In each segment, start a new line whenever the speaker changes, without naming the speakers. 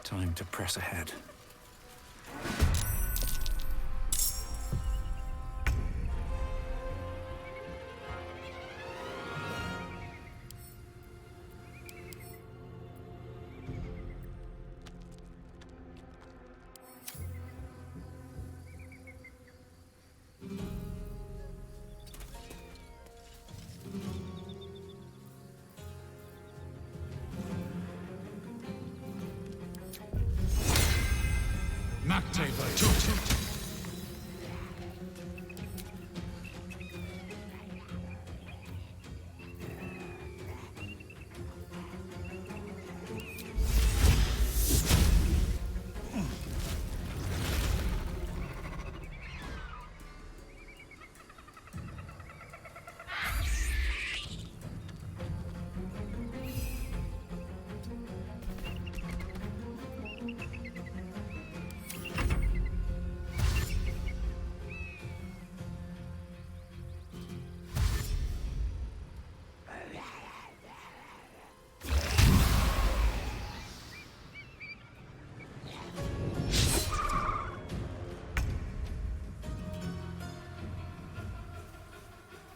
Time to press ahead.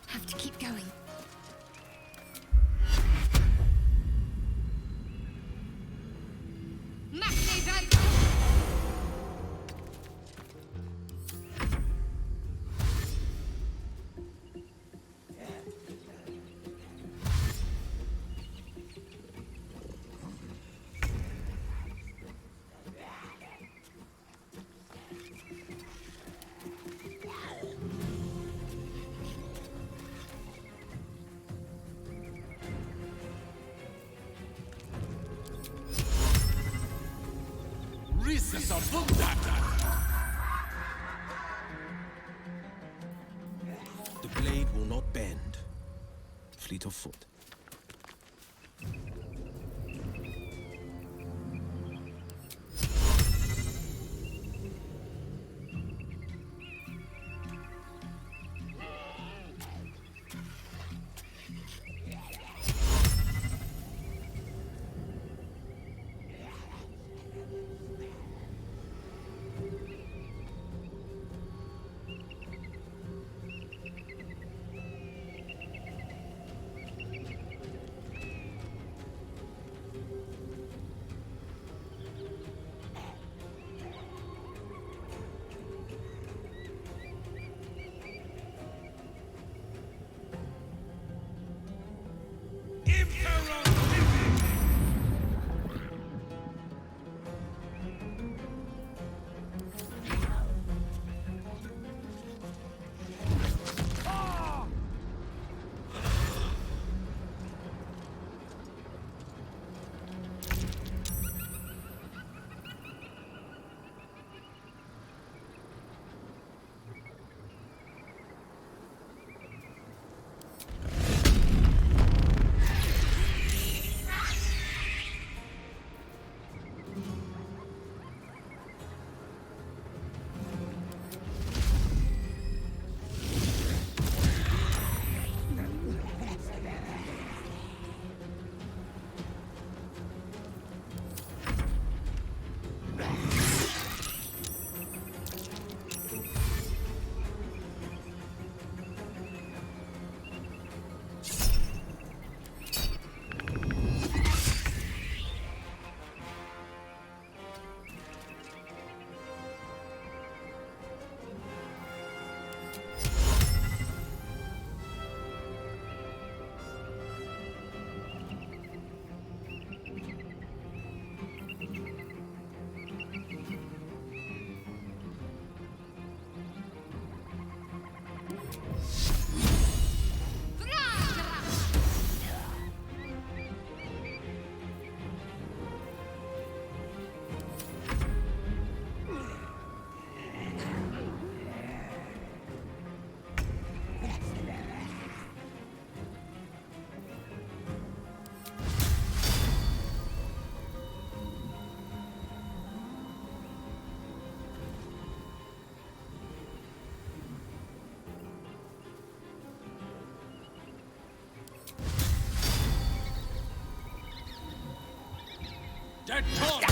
Have to keep going.
The blade will not bend. Fleet of foot. Dead torch!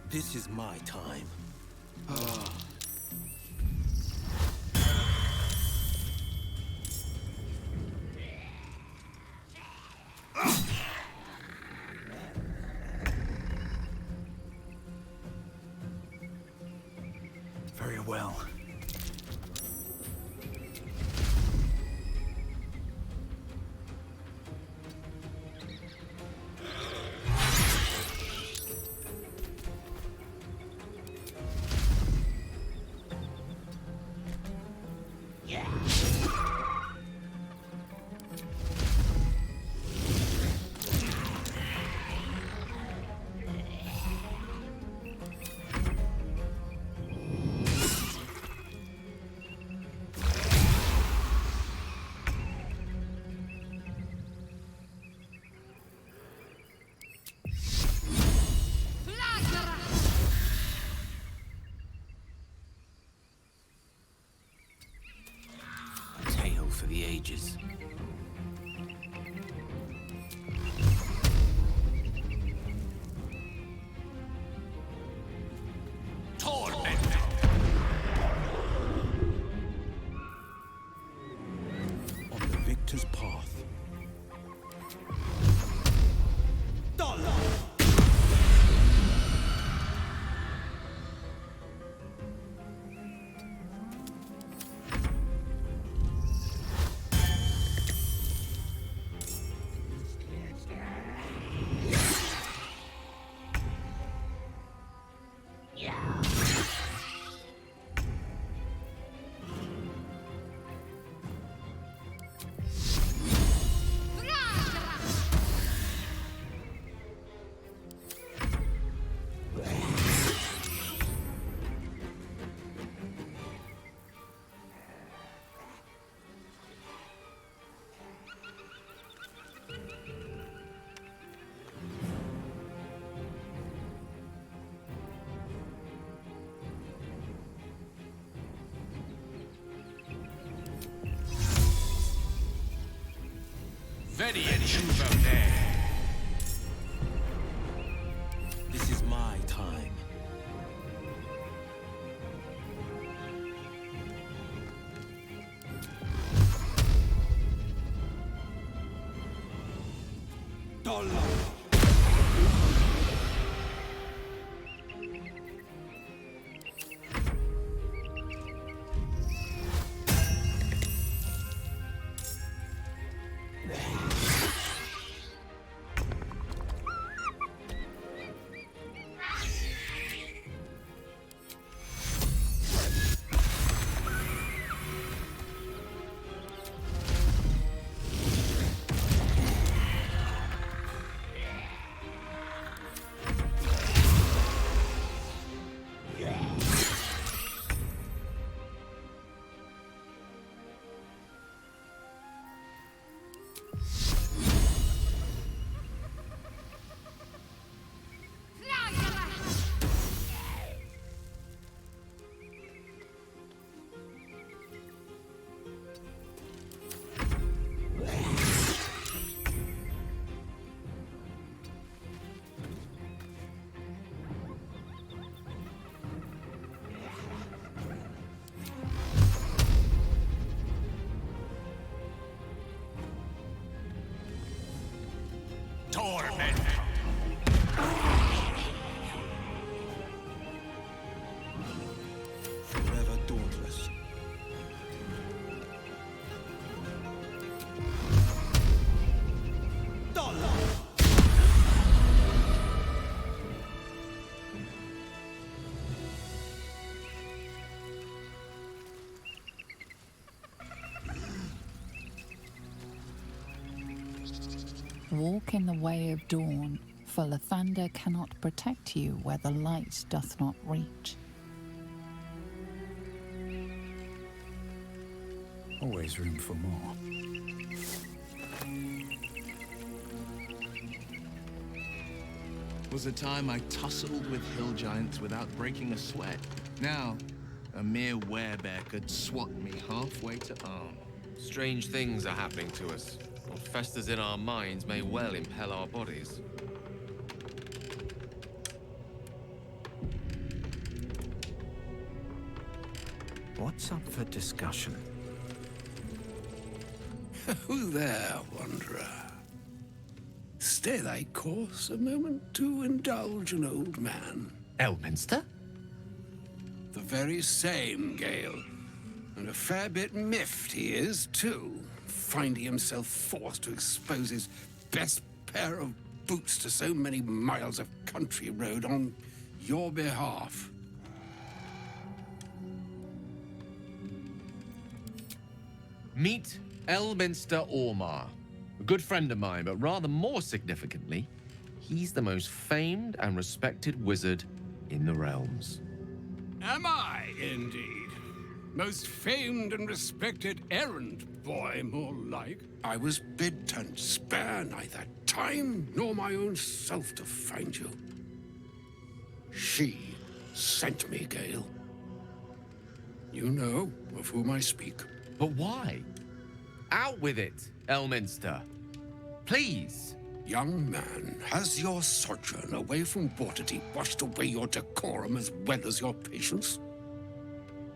This is my time.
Very well.
Tale for the ages. On the victor's path.
Very there.
This is my time.
torment.
Forever dauntless.
Walk in the way of dawn, for Lathander cannot protect you where the light doth not reach.
Always room for more.
Was a time I tussled with hill giants without breaking a sweat. Now, a mere werebear could swat me halfway to arm.
Strange things are happening to us. What festers in our minds may well impel our bodies.
What's up for discussion?
Who there, wanderer? Stay thy course a moment to indulge an old man.
Elminster?
The very same, Gale. And a fair bit miffed he is, too, finding himself forced to expose his best pair of boots to so many miles of country road on your behalf.
Meet Elminster Ormar. A good friend of mine, but rather more significantly, he's the most famed and respected wizard in the realms.
Am I, indeed? Most famed and respected errand boy, more like. I was bid to spare neither time nor my own self to find you. She sent me, Gale. You know of whom I speak.
But why? Out with it, Elminster. Please.
Young man, has your sojourn away from Waterdeep washed away your decorum as well as your patience?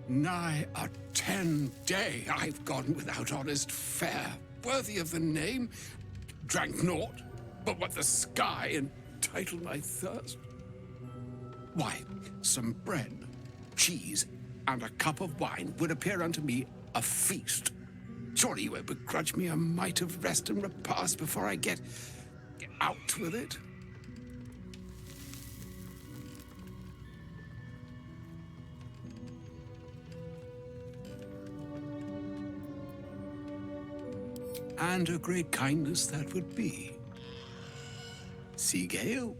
Nigh a 10-day I've gone without honest fare, worthy of the name. Drank naught, but what the sky entitled my thirst. Why, some bread, cheese, and a cup of wine would appear unto me a feast. Surely you won't begrudge me a mite of rest and repast before I get out with it? And a great kindness that would be. See, Gale,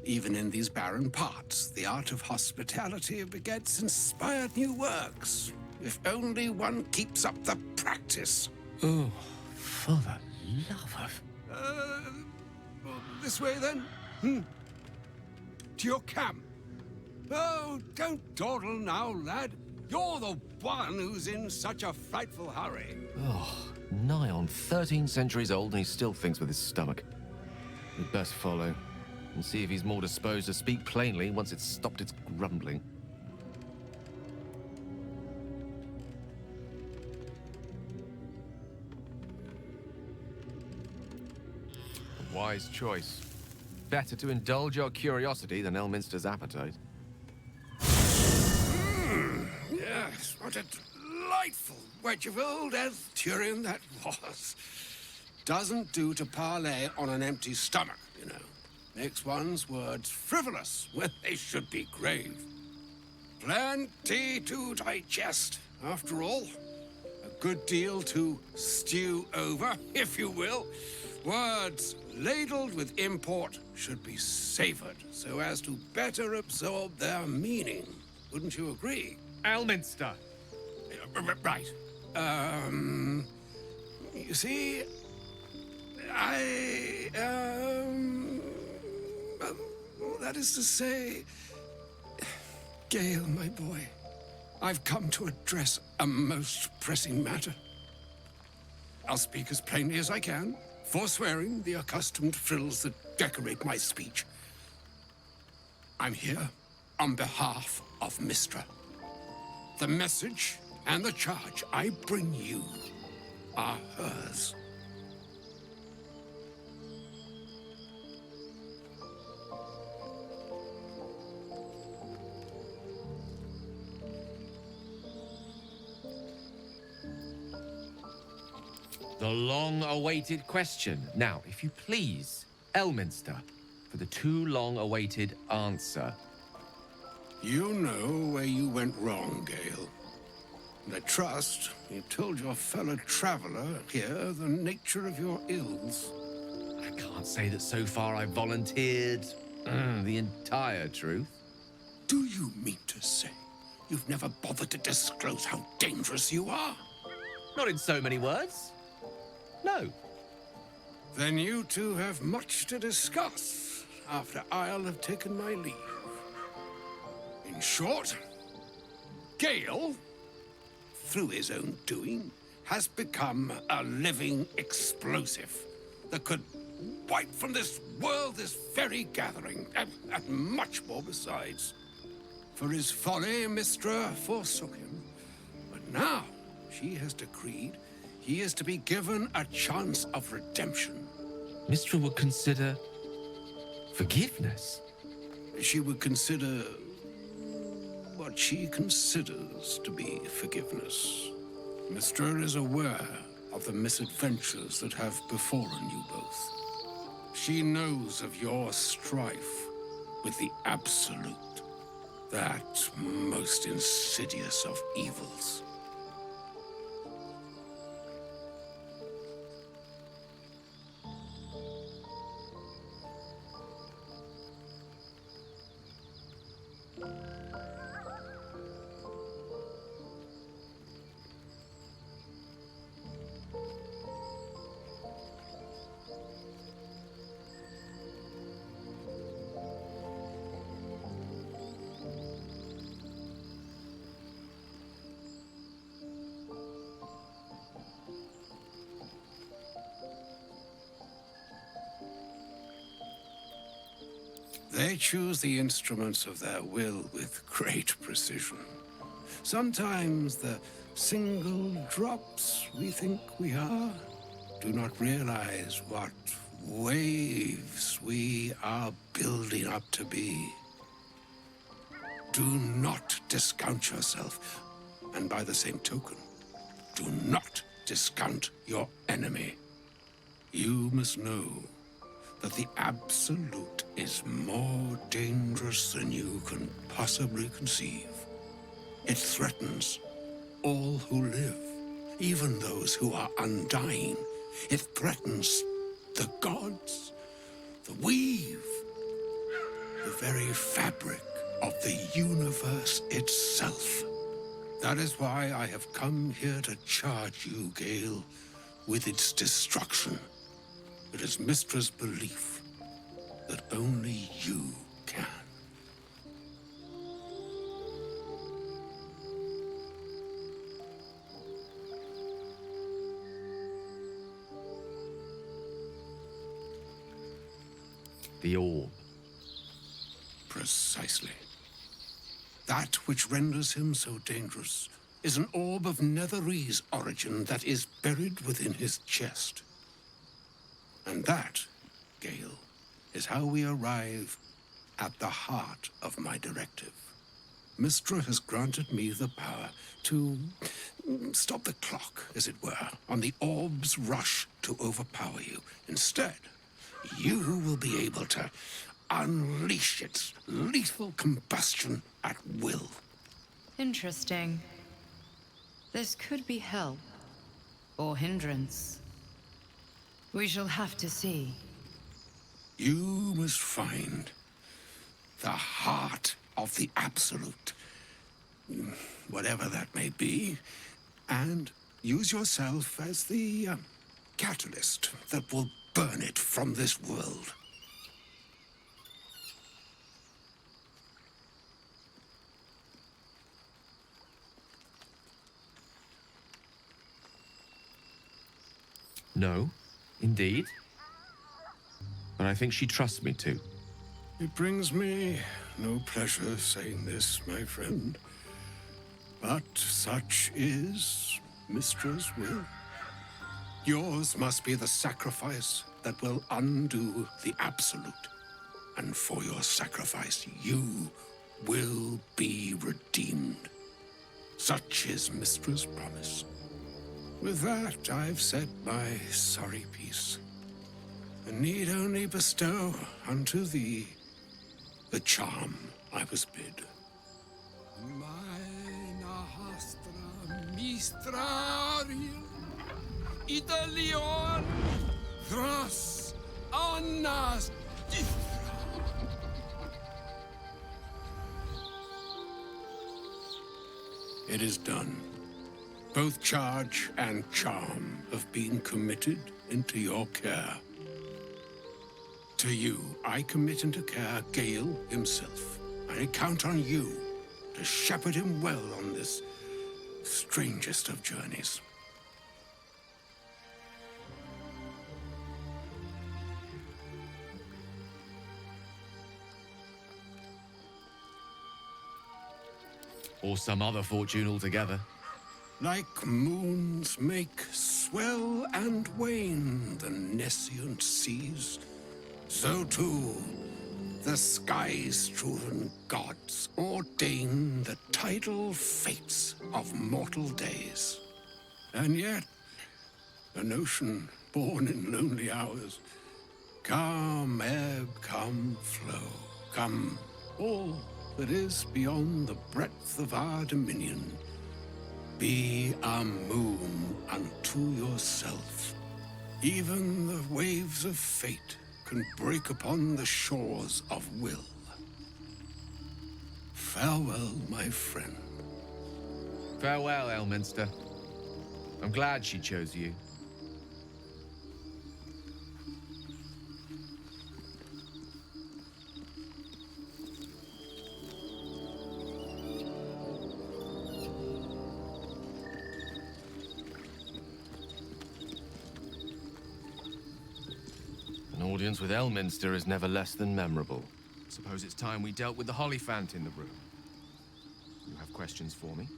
even in these barren parts, the art of hospitality begets inspired new works, if only one keeps up the practice.
Oh, for the love of...
This way, then? To your camp. Oh, don't dawdle now, lad. You're the one who's in such a frightful hurry.
Oh, nigh on 13 centuries old and he still thinks with his stomach. We'd best follow and see if he's more disposed to speak plainly once it's stopped its grumbling. A wise choice. Better to indulge your curiosity than Elminster's appetite.
Yes, what a delightful wedge of old Arthurian that was. Doesn't do to parley on an empty stomach, you know. Makes one's words frivolous when they should be grave. Plenty to digest, after all. A good deal to stew over, if you will. Words ladled with import should be savored so as to better absorb their meaning. Wouldn't you agree?
Elminster!
Right. You see, that is to say, Gale, my boy, I've come to address a most pressing matter. I'll speak as plainly as I can, forswearing the accustomed frills that decorate my speech. I'm here on behalf of Mistra. The message and the charge I bring you are hers.
The long-awaited question. Now, if you please, Elminster, for the too long-awaited answer.
You know where you went wrong, Gale. And I trust you told your fellow traveler here the nature of your ills.
I can't say that so far I've volunteered the entire truth.
Do you mean to say you've never bothered to disclose how dangerous you are?
Not in so many words. No.
Then you two have much to discuss after I'll have taken my leave. In short, Gale, through his own doing, has become a living explosive that could wipe from this world this very gathering, and much more besides. For his folly, Mystra forsook him, but now she has decreed he is to be given a chance of redemption.
Mystra would consider forgiveness.
She would consider what she considers to be forgiveness. Mystra is aware of the misadventures that have befallen you both. She knows of your strife with the Absolute, that most insidious of evils. They choose the instruments of their will with great precision. Sometimes the single drops we think we are do not realize what waves we are building up to be. Do not discount yourself, and by the same token, do not discount your enemy. You must know that the Absolute is more dangerous than you can possibly conceive. It threatens all who live, even those who are undying. It threatens the gods, the weave, the very fabric of the universe itself. That is why I have come here to charge you, Gale, with its destruction. It is Mystra's belief that only you can.
The orb.
Precisely. That which renders him so dangerous is an orb of Netherese origin that is buried within his chest. And that, Gale, is how we arrive at the heart of my directive. Mystra has granted me the power to stop the clock, as it were, on the orb's rush to overpower you. Instead, you will be able to unleash its lethal combustion at will.
Interesting. This could be help or hindrance. We shall have to see.
You must find the heart of the Absolute, whatever that may be, and use yourself as the catalyst that will burn it from this world.
No, indeed. But I think she trusts me too.
It brings me no pleasure saying this, my friend, but such is Mystra's will. Yours must be the sacrifice that will undo the Absolute. And for your sacrifice, you will be redeemed. Such is Mystra's promise. With that, I've said my sorry piece, and need only bestow unto thee the charm I was bid. Mina hastra mistrarium, Italion, thras annas It is done. Both charge and charm have been committed into your care. To you, I commit into care Gale himself. I count on you to shepherd him well on this strangest of journeys.
Or some other fortune altogether.
Like moons make swell and wane the nescient seas, so too the sky-strewn gods ordain the tidal fates of mortal days. And yet, an ocean born in lonely hours, come ebb, come flow, come all that is beyond the breadth of our dominion. Be a moon unto yourself. Even the waves of fate can break upon the shores of will. Farewell, my friend.
Farewell, Elminster. I'm glad she chose you. An audience with Elminster is never less than memorable. Suppose it's time we dealt with the Hollyphant in the room. You have questions for me?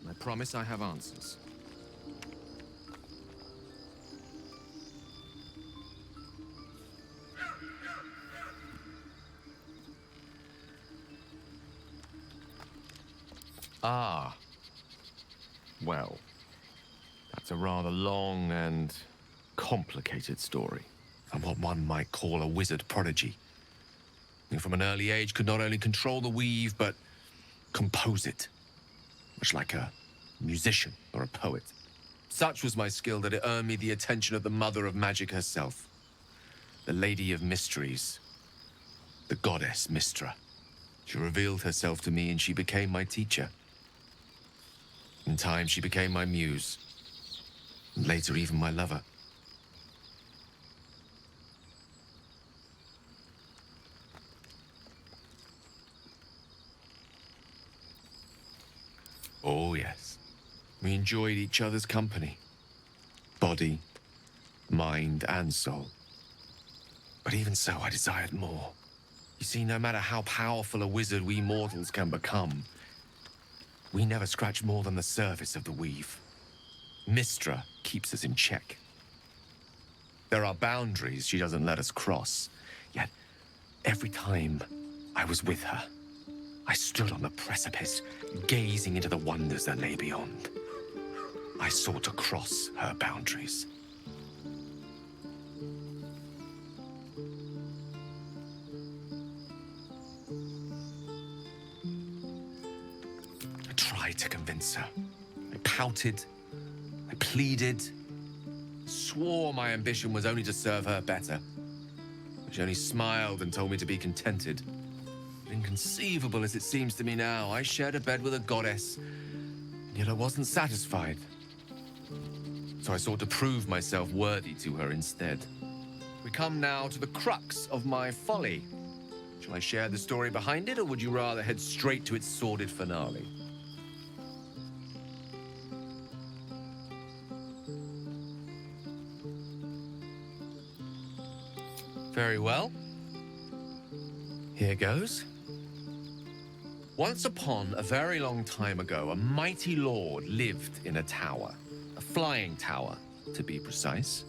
And I promise I have answers. Ah. Well, that's a rather long and complicated story. And what one might call a wizard prodigy. Who from an early age could not only control the weave, but compose it. Much like a musician or a poet. Such was my skill that it earned me the attention of the mother of magic herself. The Lady of Mysteries. The goddess Mystra. She revealed herself to me and she became my teacher. In time, she became my muse. And later, even my lover. Oh, yes. We enjoyed each other's company. Body, mind, and soul. But even so, I desired more. You see, no matter how powerful a wizard we mortals can become, we never scratch more than the surface of the weave. Mystra keeps us in check. There are boundaries she doesn't let us cross. Yet, every time I was with her, I stood on the precipice, gazing into the wonders that lay beyond. I sought to cross her boundaries. I tried to convince her. I pouted, I pleaded, swore my ambition was only to serve her better. But she only smiled and told me to be contented. Inconceivable as it seems to me now, I shared a bed with a goddess, and yet I wasn't satisfied. So I sought to prove myself worthy to her instead. We come now to the crux of my folly. Shall I share the story behind it, or would you rather head straight to its sordid finale? Very well. Here goes. Once upon a very long time ago, a mighty lord lived in a tower. A flying tower, to be precise.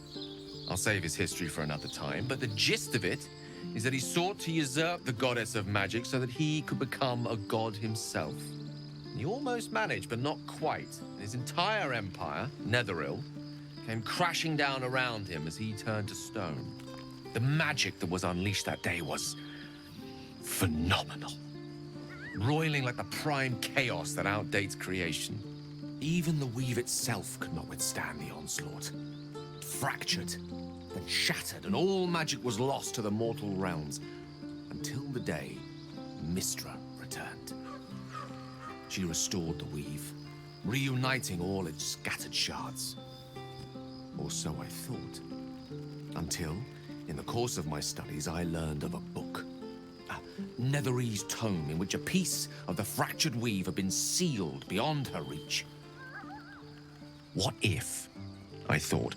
I'll save his history for another time, but the gist of it is that he sought to usurp the goddess of magic so that he could become a god himself. He almost managed, but not quite. His entire empire, Netheril, came crashing down around him as he turned to stone. The magic that was unleashed that day was phenomenal. Roiling like the prime chaos that outdates creation. Even the weave itself could not withstand the onslaught. It fractured, then shattered, and all magic was lost to the mortal realms. Until the day Mystra returned. She restored the weave, reuniting all its scattered shards. Or so I thought. Until, in the course of my studies, I learned of a book. A Netherese tome in which a piece of the fractured weave had been sealed beyond her reach. What if, I thought,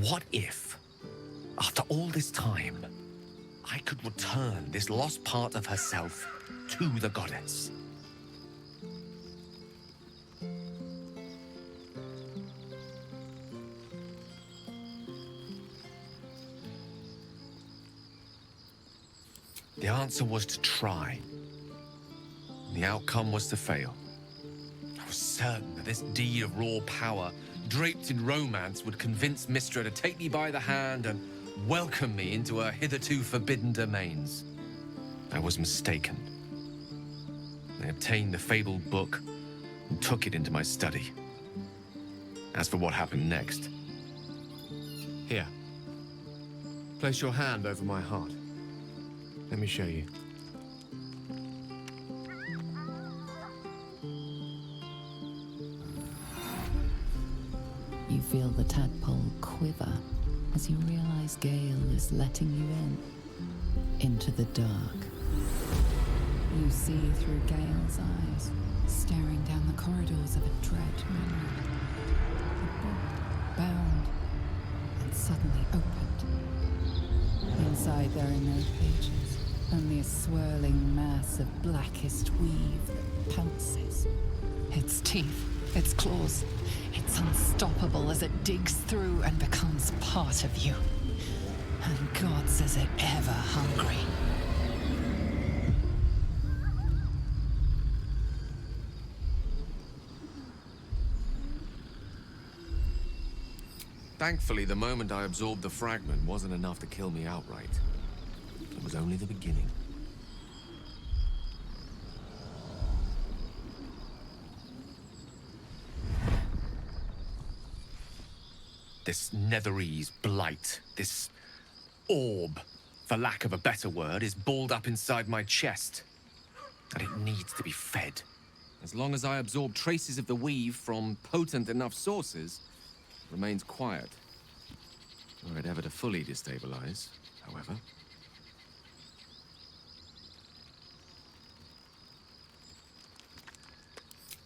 what if, after all this time, I could return this lost part of herself to the goddess? The answer was to try. The outcome was to fail. I was certain that this deed of raw power, draped in romance, would convince Mystra to take me by the hand and welcome me into her hitherto forbidden domains. I was mistaken. I obtained the fabled book and took it into my study. As for what happened next... Here. Place your hand over my heart. Let me show you.
You feel the tadpole quiver as you realize Gale is letting you into the dark. You see through Gale's eyes, staring down the corridors of a dread memory. A book bound and suddenly opened. Inside there are no pages, only a swirling mass of blackest weave that pounces. Its teeth, its claws, it's unstoppable as it digs through and becomes part of you. And God says it ever hungry.
Thankfully, the moment I absorbed the fragment wasn't enough to kill me outright. It was only the beginning. This Netherese blight, this orb, for lack of a better word, is balled up inside my chest. And it needs to be fed. As long as I absorb traces of the weave from potent enough sources, it remains quiet. Were it ever to fully destabilize, however.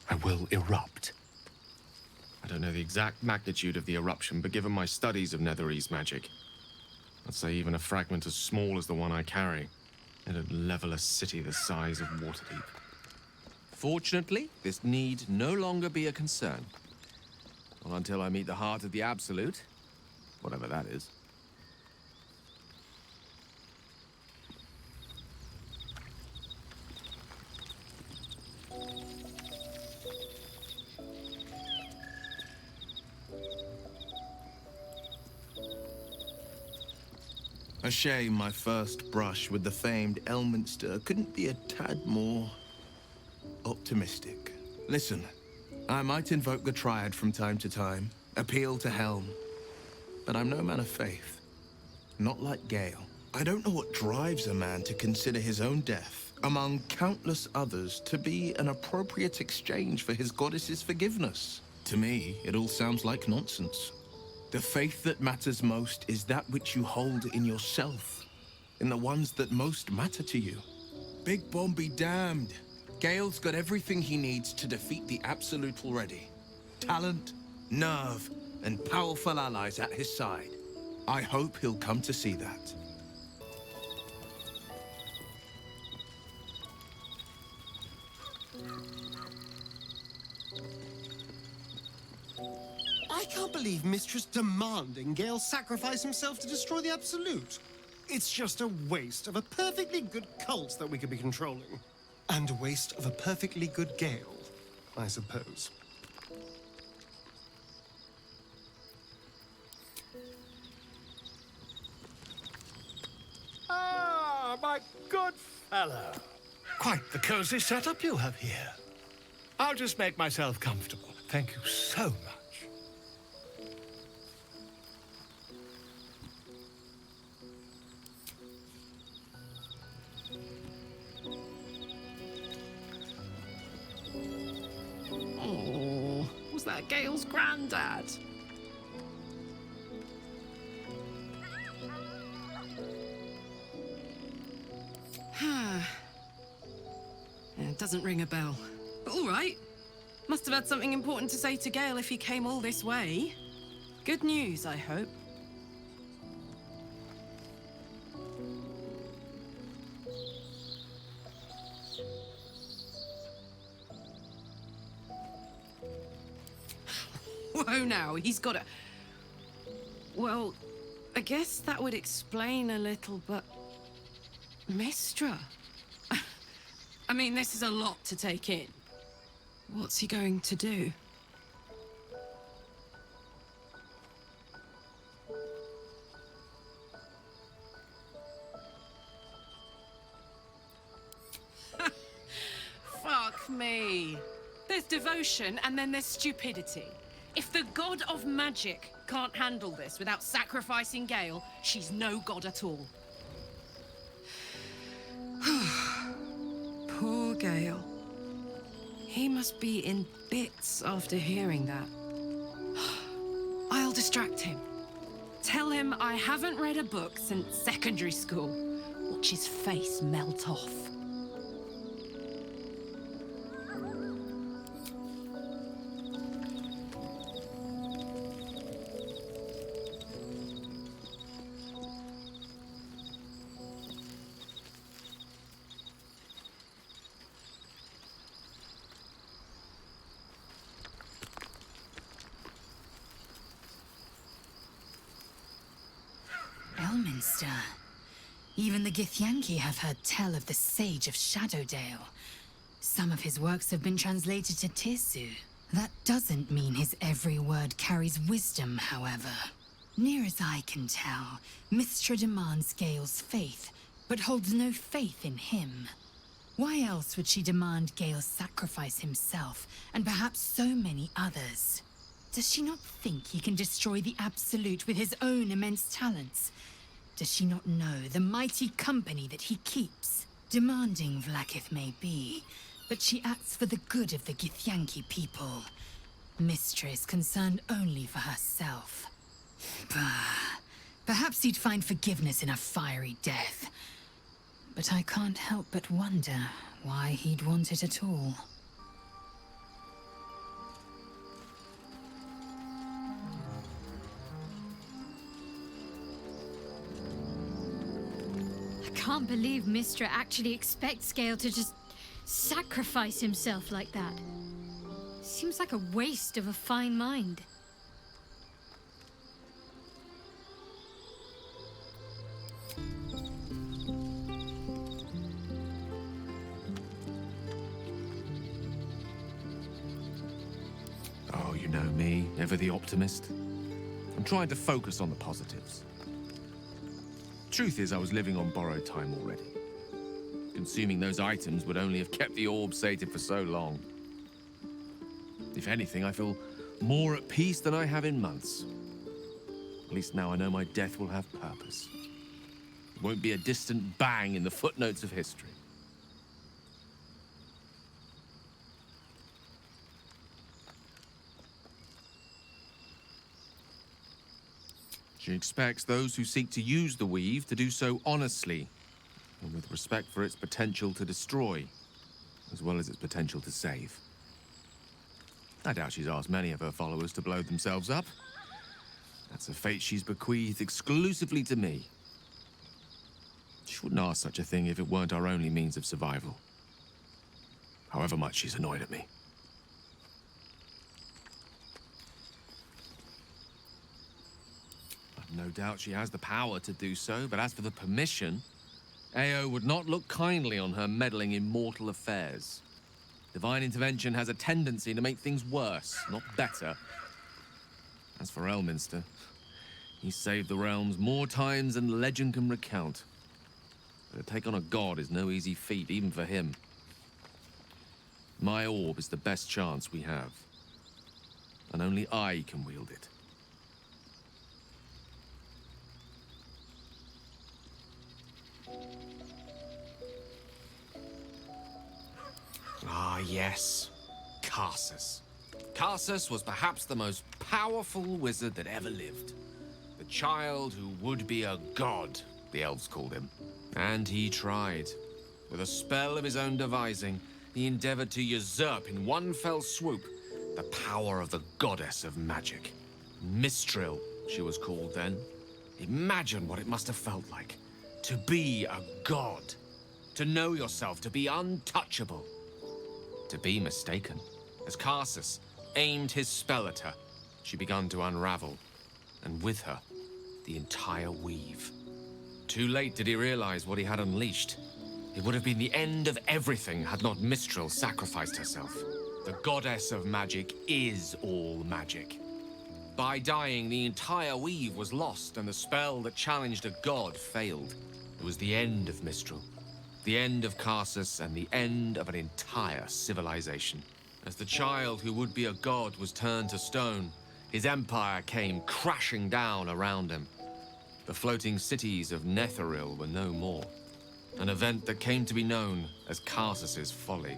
I will erupt. I don't know the exact magnitude of the eruption, but given my studies of Netherese magic, I'd say even a fragment as small as the one I carry, it'd level a city the size of Waterdeep. Fortunately, this need no longer be a concern. Not until I meet the heart of the Absolute, whatever that is.
A shame my first brush with the famed Elminster couldn't be a tad more optimistic. Listen, I might invoke the Triad from time to time, appeal to Helm, but I'm no man of faith. Not like Gale. I don't know what drives a man to consider his own death, among countless others, to be an appropriate exchange for his goddess's forgiveness. To me, it all sounds like nonsense. The faith that matters most is that which you hold in yourself, in the ones that most matter to you. Big Bomb be damned. Gale's got everything he needs to defeat the Absolute already. Talent, nerve, and powerful allies at his side. I hope he'll come to see that.
I can't believe Mistress demanding Gale sacrifice himself to destroy the Absolute. It's just a waste of a perfectly good cult that we could be controlling. And a waste of a perfectly good Gale. I suppose.
Ah, my good fellow. Quite the cozy setup you have here. I'll just make myself comfortable. Thank you so much.
Oh, was that Gale's granddad? It doesn't ring a bell. But all right. Must have had something important to say to Gale if he came all this way. Good news, I hope. Whoa now, he's got a... Well, I guess that would explain a little, but... Mistra? I mean, this is a lot to take in. What's he going to do? Fuck me. There's devotion and then there's stupidity. If the god of magic can't handle this without sacrificing Gale, she's no god at all. Poor Gale. He must be in bits after hearing that. I'll distract him. Tell him I haven't read a book since secondary school. Watch his face melt off.
Elminster. Even the Githyanki have heard tell of the Sage of Shadowdale. Some of his works have been translated to Tirsu. That doesn't mean his every word carries wisdom, however. Near as I can tell, Mistra demands Gale's faith, but holds no faith in him. Why else would she demand Gale sacrifice himself, and perhaps so many others? Does she not think he can destroy the Absolute with his own immense talents? Does she not know the mighty company that he keeps? Demanding Vlaakith may be, but she acts for the good of the Githyanki people. Mistra is concerned only for herself. Bah. Perhaps he'd find forgiveness in a fiery death. But I can't help but wonder why he'd want it at all.
I can't believe Mistra actually expects Gale to just sacrifice himself like that. Seems like a waste of a fine mind.
Oh, you know me, ever the optimist. I'm trying to focus on the positives. Truth is, I was living on borrowed time already. Consuming those items would only have kept the orb sated for so long. If anything, I feel more at peace than I have in months. At least now I know my death will have purpose. It won't be a distant bang in the footnotes of history. She expects those who seek to use the weave to do so honestly, and with respect for its potential to destroy, as well as its potential to save. I doubt she's asked many of her followers to blow themselves up. That's a fate she's bequeathed exclusively to me. She wouldn't ask such a thing if it weren't our only means of survival. However much she's annoyed at me. I've no doubt she has the power to do so, but as for the permission, AO would not look kindly on her meddling in mortal affairs. Divine intervention has a tendency to make things worse, not better. As for Elminster, he saved the realms more times than legend can recount. But to take on a god is no easy feat, even for him. My orb is the best chance we have. And only I can wield it.
Ah, yes. Karsus. Karsus was perhaps the most powerful wizard that ever lived. The child who would be a god, the elves called him. And he tried. With a spell of his own devising, he endeavored to usurp in one fell swoop the power of the goddess of magic. Mistril, she was called then. Imagine what it must have felt like. To be a god. To know yourself, to be untouchable. To be mistaken. As Karsus aimed his spell at her, she began to unravel. And with her, the entire weave. Too late did he realize what he had unleashed. It would have been the end of everything had not Mistril sacrificed herself. The goddess of magic is all magic. By dying, the entire weave was lost, and the spell that challenged a god failed. It was the end of Mistril, the end of Karsus, and the end of an entire civilization. As the child who would be a god was turned to stone, his empire came crashing down around him. The floating cities of Netheril were no more. An event that came to be known as Karsus's folly.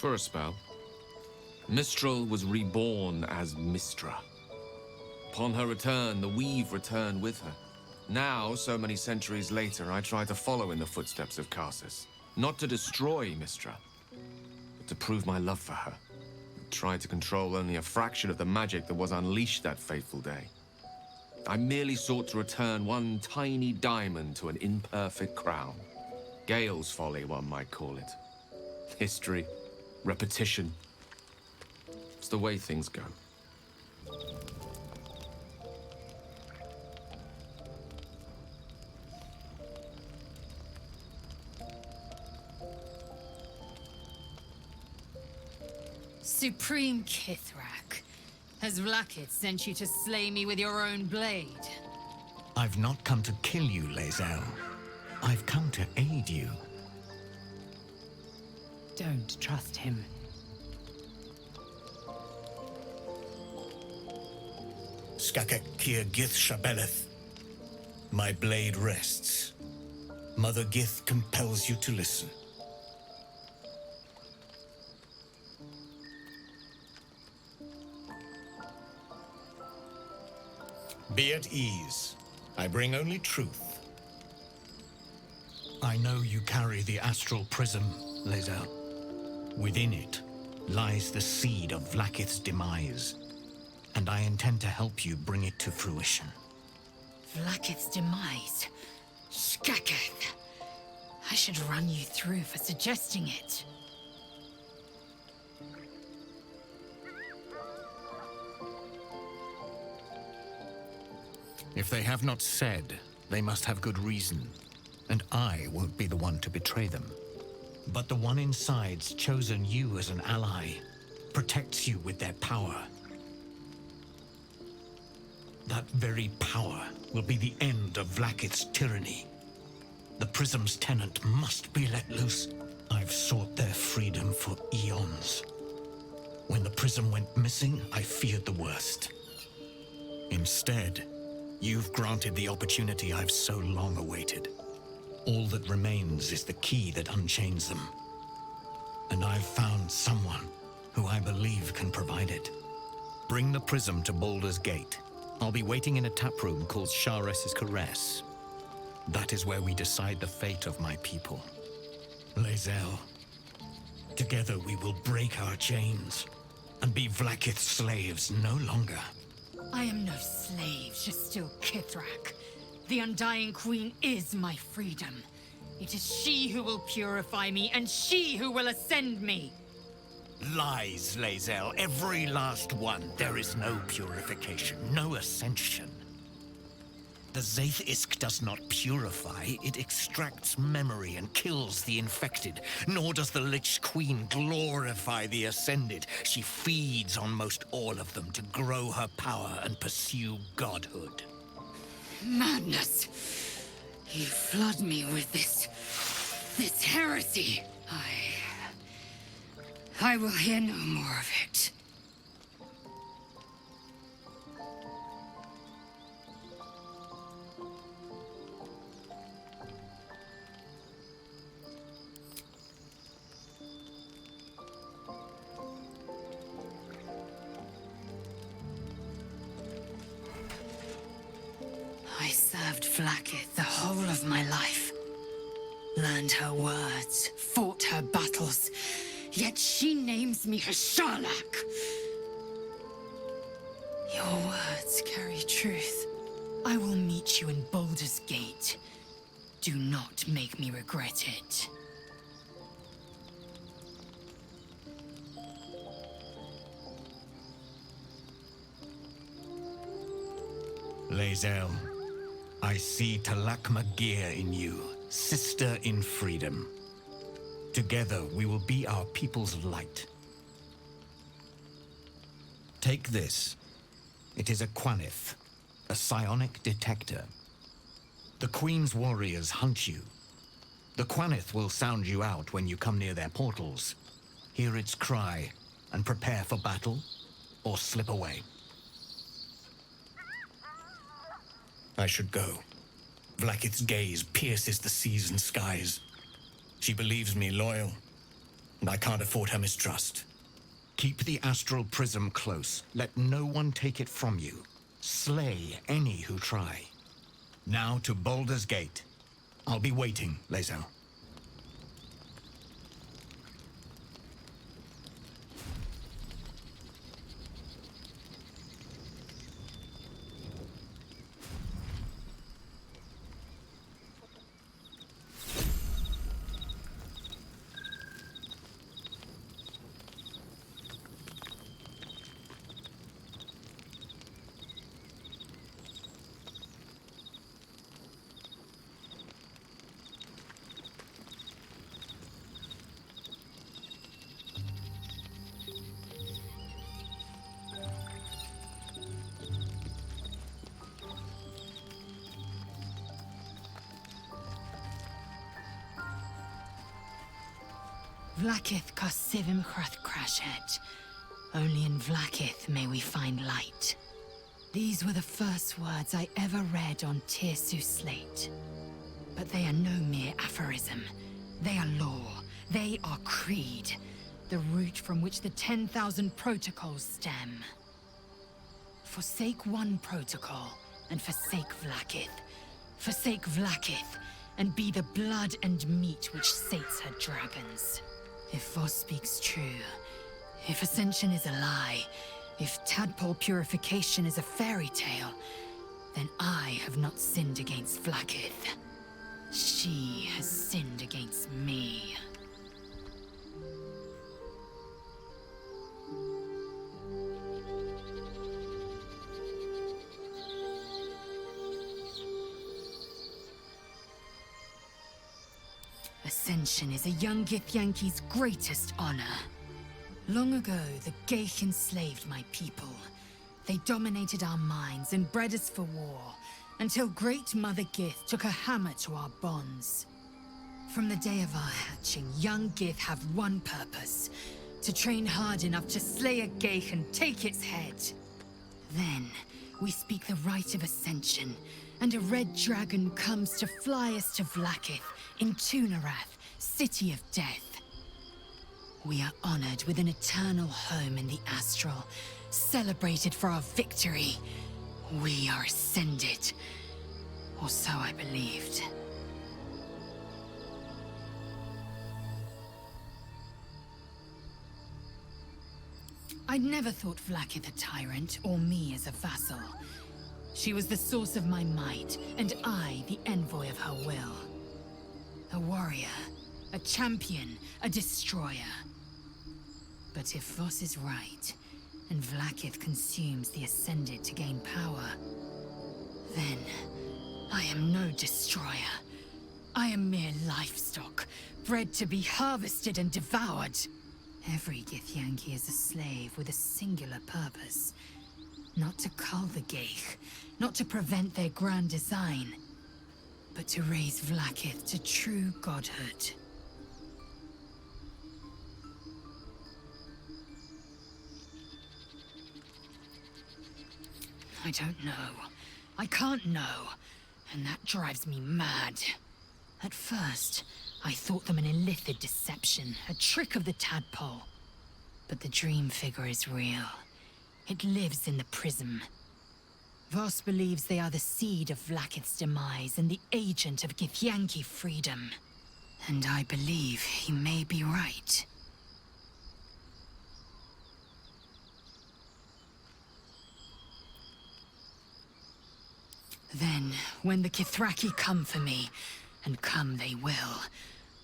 For a spell, Mistril was reborn as Mistra. Upon her return, the weave returned with her. Now, so many centuries later, I try to follow in the footsteps of Karsus. Not to destroy Mistra, but to prove my love for her. I tried to control only a fraction of the magic that was unleashed that fateful day. I merely sought to return one tiny diamond to an imperfect crown. Gale's folly, one might call it. History, repetition. It's the way things go.
Supreme Kith'rak, has Vlaakith sent you to slay me with your own blade?
I've not come to kill you, Lae'zel. I've come to aid you.
Don't trust him.
Skakek Kier Gith Shabeleth. My blade rests. Mother Gith compels you to listen. Be at ease. I bring only truth. I know you carry the astral prism, Lae'zel. Within it lies the seed of Vlaakith's demise, and I intend to help you bring it to fruition.
Vlaakith's demise? Skaketh! I should run you through for suggesting it.
If they have not said, they must have good reason, and I won't be the one to betray them. But the one inside's chosen you as an ally, protects you with their power. That very power will be the end of Vlaakith's tyranny. The Prism's tenant must be let loose. I've sought their freedom for eons. When the Prism went missing, I feared the worst. Instead, you've granted the opportunity I've so long awaited. All that remains is the key that unchains them. And I've found someone who I believe can provide it. Bring the Prism to Baldur's Gate. I'll be waiting in a taproom called Shares's Caress. That is where we decide the fate of my people. Lae'zel, together we will break our chains and be Vlaakith's slaves no longer.
I am no slave, just still Kith'rak. The Undying Queen is my freedom. It is she who will purify me, and she who will ascend me.
Lies, Lae'zel, every last one. There is no purification, no ascension. The Zaith-Isk does not purify, it extracts memory and kills the infected. Nor does the Lich Queen glorify the ascended. She feeds on most all of them to grow her power and pursue godhood.
Madness! You flood me with this heresy. I will hear no more of it. I served Vlaakith the whole of my life. Learned her words, fought her battles, yet she names me her Sharlak. Your words carry truth. I will meet you in Baldur's Gate. Do not make me regret it.
Lae'zel, I see Talak Magir in you, sister in freedom. Together we will be our people's light. Take this. It is a Quanith, a psionic detector. The Queen's warriors hunt you. The Quanith will sound you out when you come near their portals. Hear its cry and prepare for battle, or slip away. I should go. Vlaakith's gaze pierces the seas and skies. She believes me loyal, and I can't afford her mistrust. Keep the astral prism close. Let no one take it from you. Slay any who try. Now to Baldur's Gate. I'll be waiting, Lae'zel.
Vlaakith Karsivim Crashet. Only in Vlaakith may we find light. These were the first words I ever read on Tirsu's slate. But they are no mere aphorism. They are law. They are creed. The root from which the 10,000 protocols stem. Forsake one protocol, and forsake Vlaakith. Forsake Vlaakith, and be the blood and meat which sates her dragons. If Voss speaks true, if Ascension is a lie, if Tadpole purification is a fairy tale, then I have not sinned against Vlaakith. She has sinned against me. Ascension is a young Githyanki's greatest honor. Long ago, the Geich enslaved my people. They dominated our minds and bred us for war, until Great Mother Gith took a hammer to our bonds. From the day of our hatching, young Gith have one purpose: to train hard enough to slay a Geich and take its head. Then, we speak the rite of Ascension, and a red dragon comes to fly us to Vlaakith, in Tunarath, City of Death. We are honored with an eternal home in the Astral, celebrated for our victory. We are ascended. Or so I believed. I'd never thought Vlaakith a tyrant, or me as a vassal. She was the source of my might, and I the envoy of her will. A warrior, a champion, a destroyer. But if Voss is right, and Vlaakith consumes the Ascended to gain power, then I am no destroyer. I am mere livestock, bred to be harvested and devoured. Every Githyanki is a slave with a singular purpose. Not to cull the Geich, not to prevent their grand design, but to raise Vlaakith to true godhood. I don't know. I can't know. And that drives me mad. At first, I thought them an illithid deception, a trick of the tadpole. But the dream figure is real. It lives in the prism. Voss believes they are the seed of Vlaakith's demise and the agent of Githyanki freedom. And I believe he may be right. Then, when the Kithraki come for me, and come they will,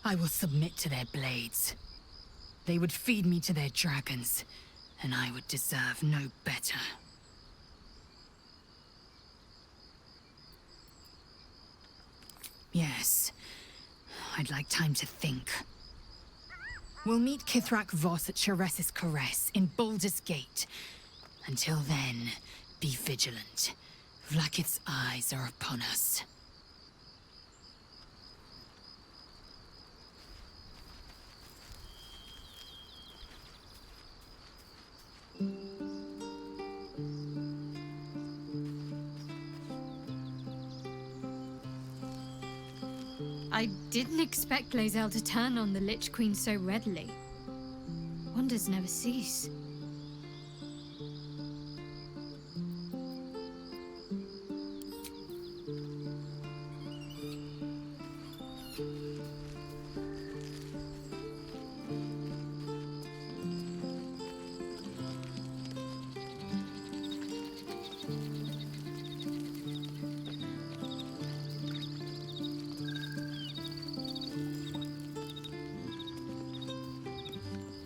I will submit to their blades. They would feed me to their dragons, and I would deserve no better. Yes, I'd like time to think. We'll meet Kith'rak Voss at Sharess's Caress in Baldur's Gate. Until then, be vigilant. Vlaakith's eyes are upon us.
I didn't expect Lae'zel to turn on the Lich Queen so readily. Wonders never cease.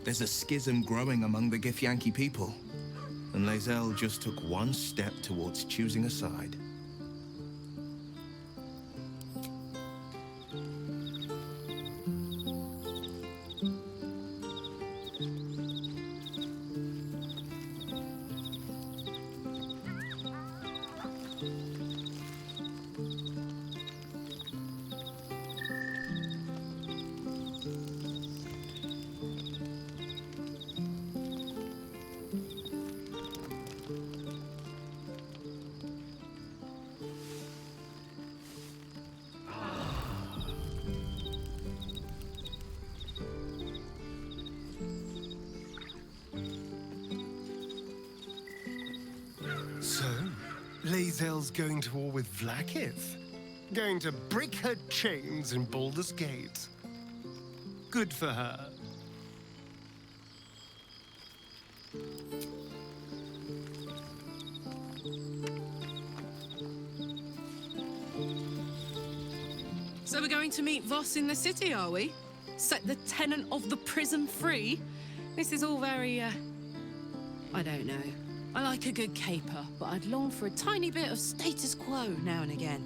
There's a schism growing among the Githyanki people, and Lae'zel just took one step towards choosing a side.
So, Lae'zel's going to war with Vlaakith? Going to break her chains in Baldur's Gate? Good for her.
So we're going to meet Voss in the city, are we? Set the tenant of the prison free? This is all very, I don't know. I like a good caper, but I'd long for a tiny bit of status quo now and again.